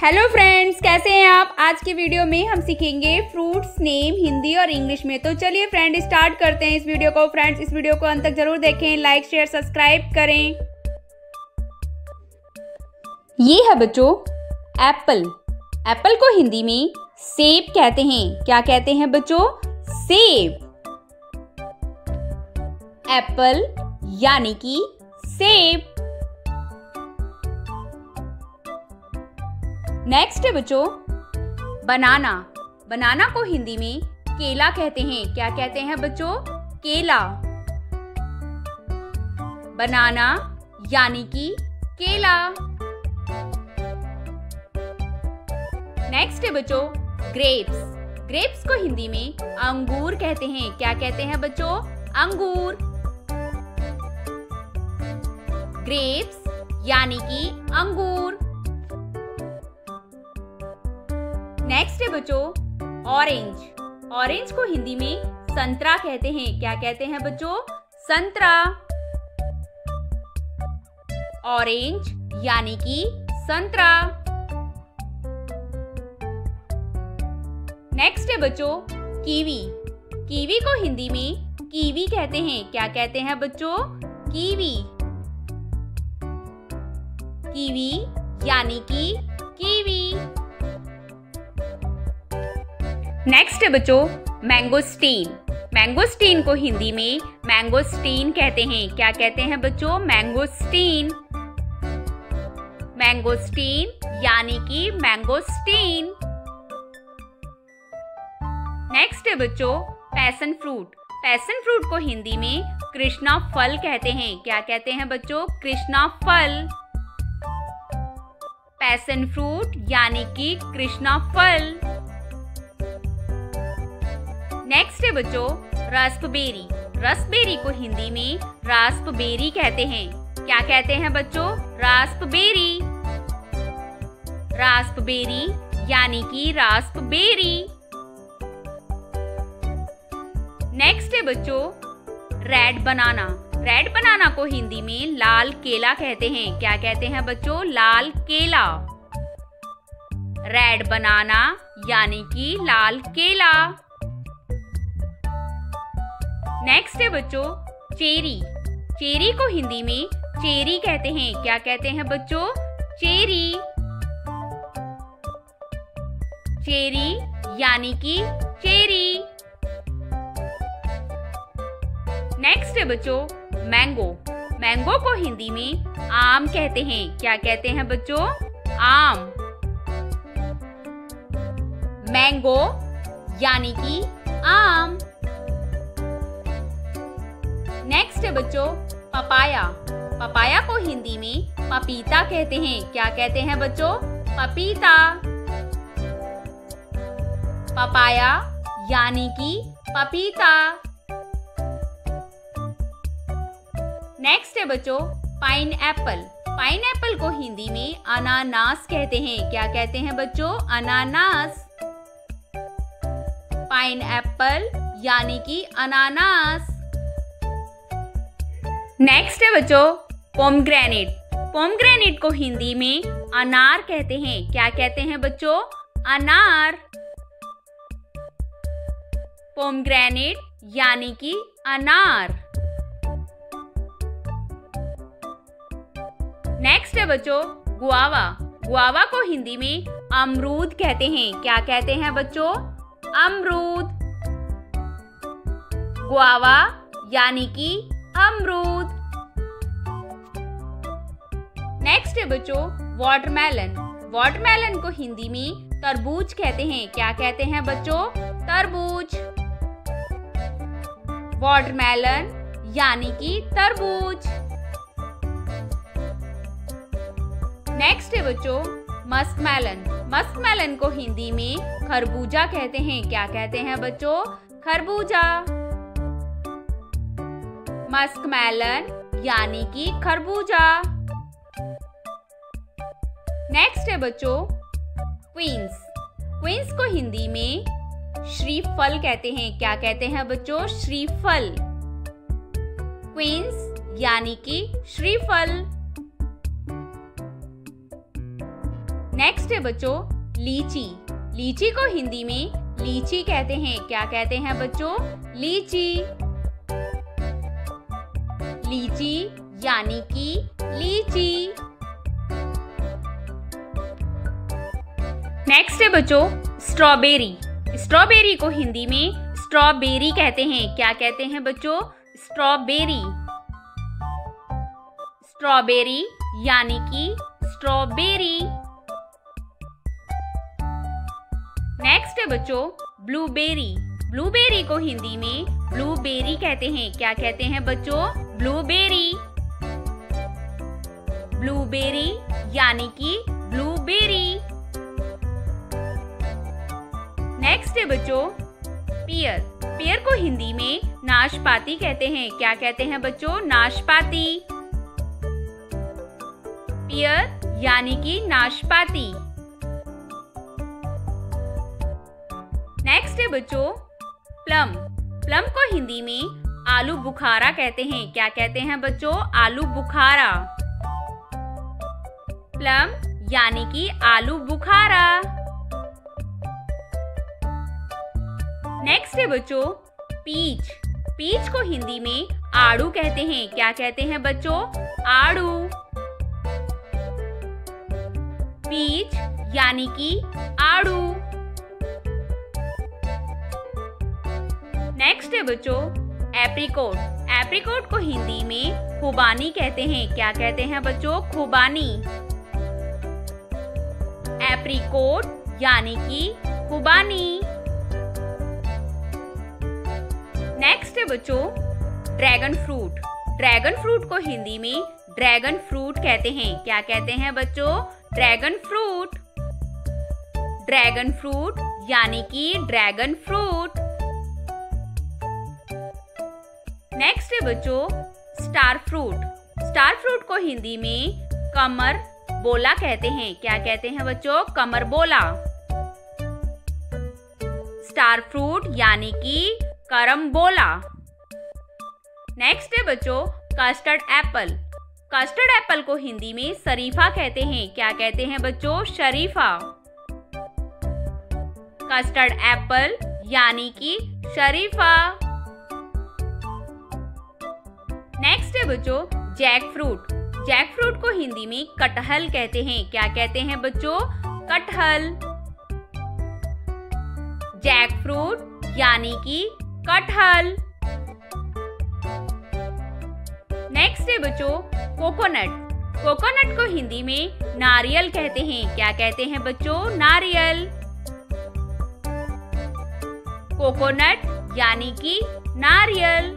Hello friends, कैसे हैं आप। आज की वीडियो में हम सीखेंगे फ्रूट्स नेम हिंदी और इंग्लिश में। तो चलिए फ्रेंड स्टार्ट करते हैं इस वीडियो को। फ्रेंड्स इस वीडियो को अंत तक जरूर देखें, लाइक शेयर सब्सक्राइब करें। ये है बच्चों एप्पल। एप्पल को हिंदी में सेब कहते हैं। क्या कहते हैं बच्चों? सेब। एप्पल यानी कि सेब। नेक्स्ट है बच्चों बनाना। बनाना को हिंदी में केला कहते हैं। क्या कहते हैं बच्चों? केला। बनाना यानी कि केला। नेक्स्ट है बच्चों ग्रेप्स। ग्रेप्स को हिंदी में अंगूर कहते हैं। क्या कहते हैं बच्चों? अंगूर। ग्रेप्स यानी कि अंगूर। नेक्स्ट है बच्चों ऑरेंज। ऑरेंज को हिंदी में संतरा कहते हैं। क्या कहते हैं बच्चों? संतरा। ऑरेंज यानी कि संतरा। नेक्स्ट है बच्चों कीवी। कीवी को हिंदी में कीवी कहते हैं। क्या कहते हैं बच्चों? कीवी। कीवी यानी कि कीवी। नेक्स्ट है बच्चों मैंगोस्टीन। मैंगोस्टीन को हिंदी में मैंगोस्टीन कहते हैं। क्या कहते हैं बच्चों? मैंगोस्टीन। मैंगोस्टीन यानी कि मैंगोस्टीन। नेक्स्ट है बच्चों पैशन फ्रूट। पैशन फ्रूट को हिंदी में कृष्णा फल कहते हैं। क्या कहते हैं बच्चों? कृष्णा फल। पैशन फ्रूट यानी कि कृष्णा फल। नेक्स्ट है बच्चों रास्पबेरी। रास्पबेरी को हिंदी में रास्पबेरी कहते हैं। क्या कहते हैं बच्चों? रास्पबेरी। रास्पबेरी यानी कि रास्पबेरी। नेक्स्ट है बच्चों रेड बनाना। रेड बनाना को हिंदी में लाल केला कहते हैं। क्या कहते हैं बच्चों? लाल केला। रेड बनाना यानी कि लाल केला। नेक्स्ट है बच्चों चेरी। चेरी को हिंदी में चेरी कहते हैं। क्या कहते हैं बच्चों? चेरी। चेरी यानी कि चेरी। नेक्स्ट है बच्चों मैंगो। मैंगो को हिंदी में आम कहते हैं। क्या कहते हैं बच्चों? आम। मैंगो यानी कि आम। नेक्स्ट है बच्चों पपाया। पपाया को हिंदी में पपीता कहते हैं। क्या कहते हैं बच्चों? पपीता। पपाया यानी कि पपीता। नेक्स्ट है बच्चों पाइनएप्पल। पाइनएप्पल को हिंदी में अनानास कहते हैं। क्या कहते हैं बच्चों? अनानास। पाइनएप्पल यानी कि अनानास। नेक्स्ट है बच्चों पोमग्रेनेट। पोमग्रेनेट को हिंदी में अनार कहते हैं। क्या कहते हैं बच्चों? अनार। पोमग्रेनेट यानी कि अनार। नेक्स्ट है बच्चों गुआवा। गुआवा को हिंदी में अमरूद कहते हैं। क्या कहते हैं बच्चों? अमरूद। गुआवा यानी कि अमरूद। नेक्स्ट है बच्चों वाटरमेलन। वाटरमेलन को हिंदी में तरबूज कहते हैं। क्या कहते हैं बच्चों? तरबूज। वाटरमेलन यानी कि तरबूज। नेक्स्ट है बच्चों मस्कमेलन। मस्कमेलन को हिंदी में खरबूजा कहते हैं। क्या कहते हैं बच्चों? खरबूजा। मस्कमेलन यानी कि खरबूजा। नेक्स्ट है बच्चों क्वींस। क्वींस को हिंदी में श्रीफल कहते हैं। क्या कहते हैं बच्चों? श्रीफल। क्वींस यानी कि श्रीफल। नेक्स्ट है बच्चों लीची। लीची को हिंदी में लीची कहते हैं। क्या कहते हैं बच्चों? लीची। लीची यानी कि लीची। नेक्स्ट है बच्चों स्ट्रॉबेरी। स्ट्रॉबेरी को हिंदी में स्ट्रॉबेरी कहते हैं। क्या कहते हैं बच्चों? स्ट्रॉबेरी। स्ट्रॉबेरी यानी कि स्ट्रॉबेरी। नेक्स्ट है बच्चों ब्लूबेरी। ब्लूबेरी को हिंदी में ब्लूबेरी कहते हैं। क्या कहते हैं बच्चों? ब्लूबेरी। ब्लूबेरी यानी कि ब्लूबेरी। नेक्स्ट है बच्चों पियर। पियर को हिंदी में नाशपाती कहते हैं। क्या कहते हैं बच्चों? नाशपाती। पियर यानी कि नाशपाती। नेक्स्ट है बच्चों प्लम। प्लम को हिंदी में आलू बुखारा कहते हैं। क्या कहते हैं बच्चों? आलू बुखारा। प्लम यानी कि आलू बुखारा। नेक्स्ट है बच्चों पीच। पीच को हिंदी में आड़ू कहते हैं। क्या कहते हैं बच्चों? आड़ू। पीच यानी कि आड़ू। नेक्स्ट है बच्चों एप्रिकॉट। एप्रिकॉट को हिंदी में खुबानी कहते हैं। क्या कहते हैं बच्चों? खुबानी। एप्रिकॉट यानी कि खुबानी। नेक्स्ट है बच्चों ड्रैगन फ्रूट। ड्रैगन फ्रूट को हिंदी में ड्रैगन फ्रूट कहते हैं। क्या कहते हैं बच्चों? Dragon fruit. ड्रैगन फ्रूट यानी कि ड्रैगन फ्रूट। नेक्स्ट है बच्चों स्टार फ्रूट। स्टार फ्रूट को हिंदी में कमर बोला कहते हैं। क्या कहते हैं बच्चों? कमर बोला। स्टार फ्रूट यानी कि करम बोला। नेक्स्ट है बच्चों कस्टर्ड एप्पल। कस्टर्ड एप्पल को हिंदी में शरीफा कहते हैं। क्या कहते हैं बच्चों? शरीफा। कस्टर्ड एप्पल यानी कि शरीफा। नेक्स्ट है बच्चों जैक फ्रूट। जैक फ्रूट को हिंदी में कटहल कहते हैं। क्या कहते हैं बच्चों? कटहल। जैक फ्रूट यानी कि कटहल। नेक्स्ट है बच्चों कोकोनट। कोकोनट को हिंदी में नारियल कहते हैं। क्या कहते हैं बच्चों? नारियल। कोकोनट यानी कि नारियल।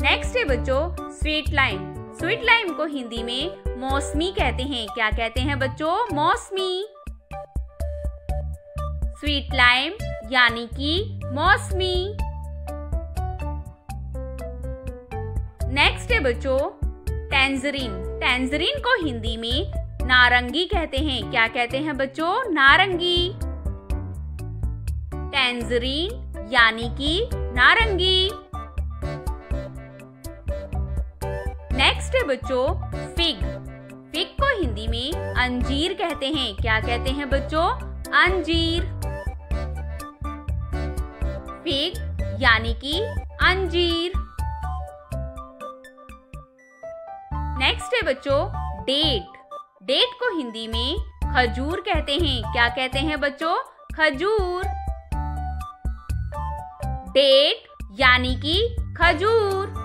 नेक्स्ट है बच्चों स्वीट लाइम। स्वीट लाइम को हिंदी में मौसमी कहते हैं। क्या कहते हैं बच्चों? मौसमी। स्वीट लाइम यानी कि मौसमी। नेक्स्ट है बच्चों टैंजरीन। टैंजरीन को हिंदी में नारंगी कहते हैं। क्या कहते हैं बच्चों? नारंगी। टैंजरीन यानी कि नारंगी। नेक्स्ट है बच्चों फिग। फिग को हिंदी में अंजीर कहते हैं। क्या कहते हैं बच्चों? अंजीर। फिग यानी कि अंजीर। नेक्स्ट है बच्चों डेट। डेट को हिंदी में खजूर कहते हैं। क्या कहते हैं बच्चों? खजूर। डेट यानी कि खजूर।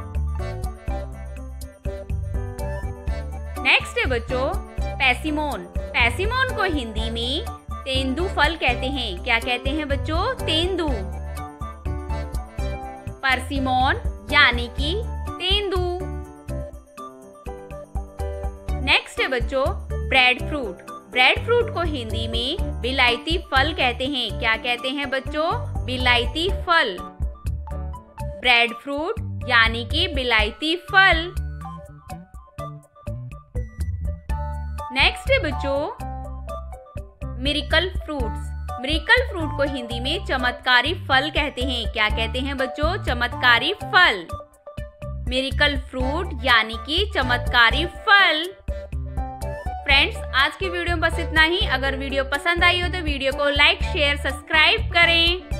नेक्स्ट है बच्चों पैसिमोन। पैसिमोन को हिंदी में तेंदू फल कहते हैं। क्या कहते हैं बच्चों? तेंदू। परसिमोन यानी कि तेंदू। नेक्स्ट है बच्चों ब्रेड फ्रूट। ब्रेड फ्रूट को हिंदी में विलायती फल कहते हैं। क्या कहते हैं बच्चों? विलायती फल। ब्रेड फ्रूट यानी कि विलायती फल। नेक्स्ट है बच्चों मिरेकल फ्रूट्स। मिरेकल फ्रूट को हिंदी में चमत्कारी फल कहते हैं। क्या कहते हैं बच्चों? चमत्कारी फल। मिरेकल फ्रूट यानी कि चमत्कारी फल। फ्रेंड्स, आज की वीडियो में बस इतना ही। अगर वीडियो पसंद आई हो तो वीडियो को लाइक, शेयर, सब्सक्राइब करें।